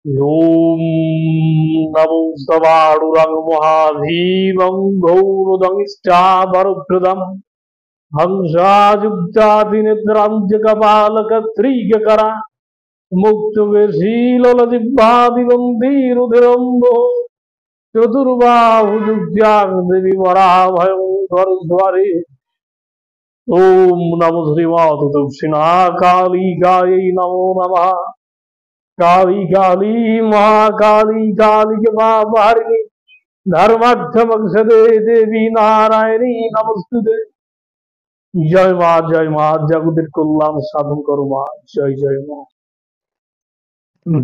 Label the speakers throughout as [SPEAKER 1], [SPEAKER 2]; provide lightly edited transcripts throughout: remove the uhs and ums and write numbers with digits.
[SPEAKER 1] ॐ नमो सवाणुरं महाधीमं गौरदंष्टावरप्रदं हंसायुक्तादिनिद्रां जगपालकत्रिगकरा मुक्तवेशीललजिह्वादिगन्धीरुधिरम्बो चतुर्बाहुजुग्यां देवी वराभयं स्वरे। ॐ नमो श्रीमातु दक्षिणाकालिकायै नमो नमः। काली काली महाकाली कालिकमाहारिणी धर्मार्थमक्षदे देवी नारायणी नमस्तुते। जय মা জগতের কল্যাণ সাধন করো মা। জয় মা।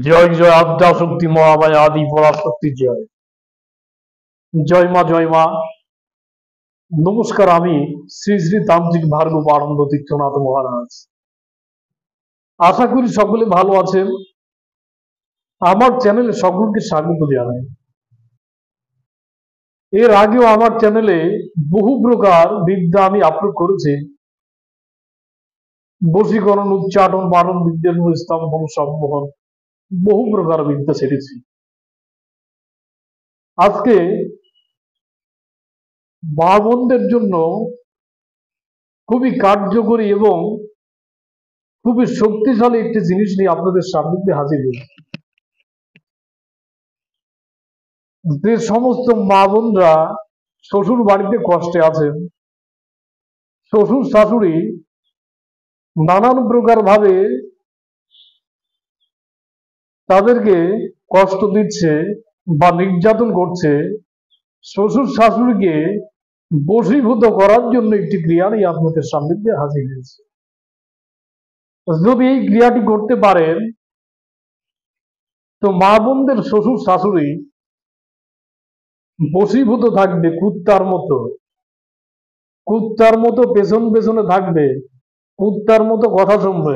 [SPEAKER 1] জয় আদ্যা শক্তি মহামায়া আদি পরাশক্তি জয়। জয় মা। নমস্কার, আমি শ্রী শ্রী তান্ত্রিক ভার্গব আনন্দ তীর্থনাথ মহারাজ। আশা করি সকলে ভালো আছেন। আমার চ্যানেলে সকলকে স্বাগত জানাই। এর আগেও আমার চ্যানেলে বহু প্রকার বিদ্যা আমি আপলোড করেছি। বশীকরণ, উচ্চাটন, বারণ বিদ্যা, স্তম্ভন, সম্মোহন, বহু প্রকার বিদ্যা ছেড়েছি। আজকে মা বোনদের জন্য খুবই কার্যকরী এবং খুবই শক্তিশালী একটি জিনিস নিয়ে আপনাদের সামনে হাজির হয়েছি। যে সমস্ত মা বোনরা শ্বশুর বাড়িতে কষ্টে আছেন, শ্বশুর শাশুড়ি নানান প্রকার ভাবে তাদেরকে কষ্ট দিচ্ছে বা নির্যাতন করছে, শ্বশুর শাশুড়িকে বশীভূত করার জন্য একটি ক্রিয়া নিয়ে আপনাদের সামনে হাজির হয়েছে। যদি এই ক্রিয়াটি করতে পারেন তো মা বোনদের শ্বশুর শাশুড়ি বশীভূত থাকবে কুত্তার মতো পেছনে থাকবে, কুত্তার মতো কথা শুনবে।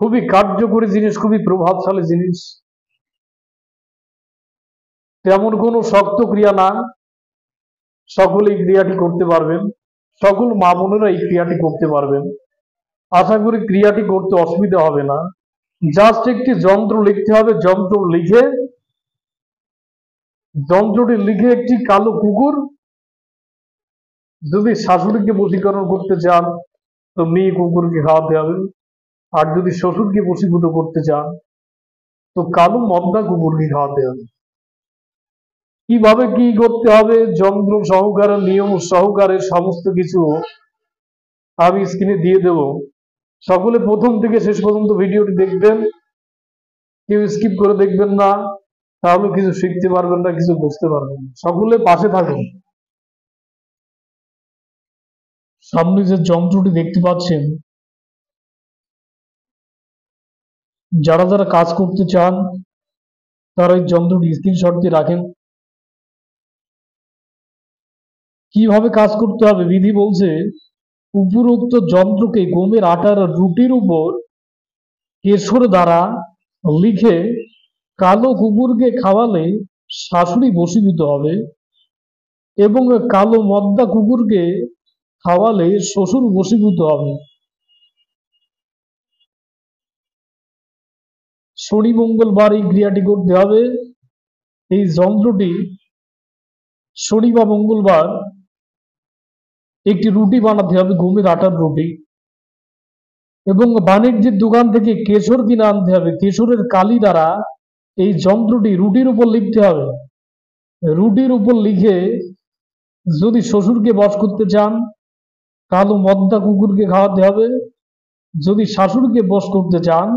[SPEAKER 1] খুবই কার্যকরী জিনিস, খুবই প্রভাবশালী জিনিস। তেমন কোনো শক্ত ক্রিয়া না, সকলে এই ক্রিয়াটি করতে পারবেন। সকল মা বোনেরা এই ক্রিয়াটি করতে পারবেন। আশা করি ক্রিয়াটি করতে অসুবিধা হবে না। জাস্ট একটি যন্ত্র লিখতে হবে। যন্ত্রটি লিখে একটি কালো কুকুর, যদি শাশুড়িকে বশীকরণ করতে চান তো মেয়ে কুকুরকে খাওয়াতে হবে, আর যদি শ্বশুরকে বশীভূত করতে চান তো কালো মদ্দা কুকুরকে খাওয়াতে হবে। কিভাবে কি করতে হবে, যন্ত্র সহকারে, নিয়ম সহকারে সমস্ত কিছু আমি স্ক্রিনে দিয়ে দেব। সকলে প্রথম থেকে শেষ পর্যন্ত ভিডিওটি দেখবেন, কেউ স্কিপ করে দেখবেন না, তাহলে কিছু শিখতে পারবেন না, কিছু বুঝতে পারবেন না। সকলে পাশে থাকুন। সামনে যে যন্ত্রটি দেখতে পাচ্ছেন, যারা কাজ করতে চান তারা এই যন্ত্রটি স্ক্রিনশট দিয়ে রাখেন। কিভাবে কাজ করতে হবে বিধি বলছে, উপরোক্ত যন্ত্রকে গমের আটার রুটির উপর কেশর দ্বারা লিখে কালো কুকুরকে খাওয়ালে শাশুড়ি বশীভূত হবে এবং কালো মদ্দা কুকুরকে খাওয়ালে শ্বশুর বশীভূত হবে। শনি মঙ্গলবার এই ক্রিয়াটি করতে হবে। এই যন্ত্রটি শনি বা মঙ্গলবার একটি রুটি বানাতে হবে, গমের আটার রুটি, এবং বাণিজ্যিক দোকান থেকে কেশর কিনে আনতে হবে। কেশরের কালি দ্বারা এই যন্ত্রটি রুটির উপর লিখতে হবে। রুটির উপর লিখে যদি শ্বশুরকে বশ করতে চান কালো মদ্দা কুকুরকে খাওয়াতে হবে, যদি শাশুড়িকে বশ করতে চান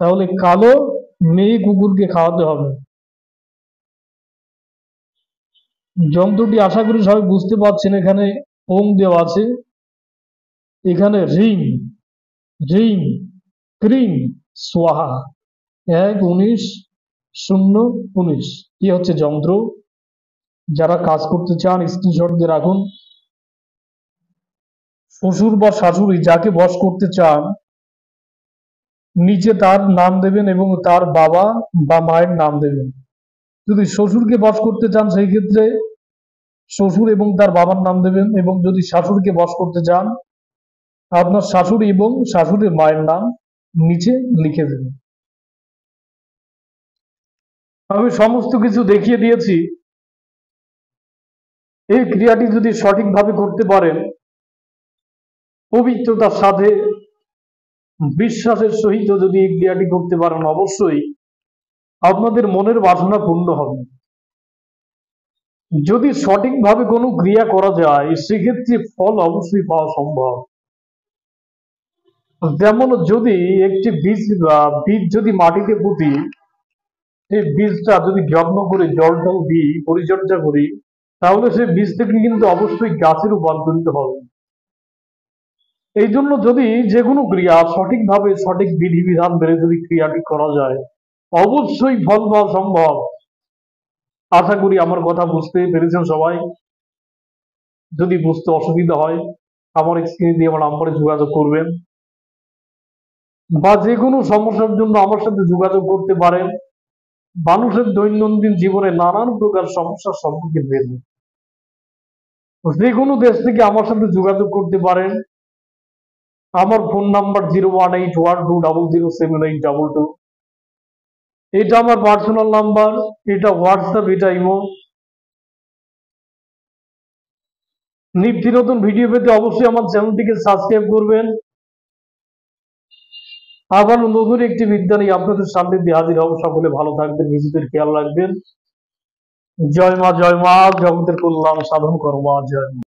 [SPEAKER 1] তাহলে কালো মেয়ে কুকুরকে খাওয়াতে হবে। যন্ত্রটি আশা করি সবাই বুঝতে পারছেন। এখানে ওং দেওয়া আছে, এখানে রিং রিং ক্রিং সোহা 1-19-0-19 কি হচ্ছে যন্ত্র। যারা কাজ করতে চান স্ক্রিনশট দিয়ে রাখুন। শ্বশুর বা শাশুড়ি যাকে বশ করতে চান নিচে তার নাম দেবেন এবং তার বাবা বা মায়ের নাম দেবেন। যদি শ্বশুরকে বশ করতে চান সেই ক্ষেত্রে শ্বশুর এবং তার বাবার নাম দেবেন, এবং যদি শাশুড়িকে বশ করতে চান আপনার শাশুড়ি এবং শাশুড়ির মায়ের নাম নিচে লিখে দেবেন। আমি সমস্ত কিছু দেখিয়ে দিয়েছি। এই ক্রিয়াটি যদি সঠিকভাবে করতে পারেন, পবিত্রতার সাথে বিশ্বাসের সহিত যদি এই ক্রিয়াটি করতে পারেন, অবশ্যই আপনাদের মনের বাসনা পূর্ণ হবে। যদি সঠিকভাবে কোনো ক্রিয়া করা যায়, সেক্ষেত্রে ফল অবশ্যই পাওয়া সম্ভব। যেমন যদি একটি বীজ যদি মাটিতে পুঁতি, সেই বীজটা যদি যত্ন করে জল টল দিই, পরিচর্যা করি, তাহলে সেই বীজ থেকে কিন্তু অবশ্যই গাছে রূপান্তরিত হবে। এই জন্য যদি যে কোনো ক্রিয়া সঠিকভাবে সঠিক বিধিবিধান মেনে যদি ক্রিয়াটি করা যায়, অবশ্যই ফল পাওয়া সম্ভব। আশা করি আমার কথা বুঝতে পেরেছেন সবাই। যদি বুঝতে অসুবিধা হয়, আমার স্ক্রিনে দিয়ে আমার নাম্বারে যোগাযোগ করবেন, বা যে কোনো সমস্যার জন্য আমার সাথে যোগাযোগ করতে পারেন। মানুষের দৈনন্দিন জীবনে নানান প্রকার সমস্যার সম্মুখীন হয়েছে, যে কোনো দেশ থেকে আমার সাথে যোগাযোগ করতে পারেন। আমার ফোন নাম্বার 01812200782। এটা আমার পার্সোনাল নাম্বার, এটা হোয়াটসঅ্যাপ, এটা ইমো। নিত্য নতুন ভিডিও পেতে অবশ্যই আমার চ্যানেলটিকে সাবস্ক্রাইব করবেন। আবার নতুন একটি বিদ্যা নিয়ে আপনাদের সামনে দিয়ে হাজির হব। সকলে ভালো থাকবেন, নিজেদের খেয়াল রাখবেন। জয় মা, জয় মা, জগতের কল্যাণ সাধন কর্মা, জয় মা।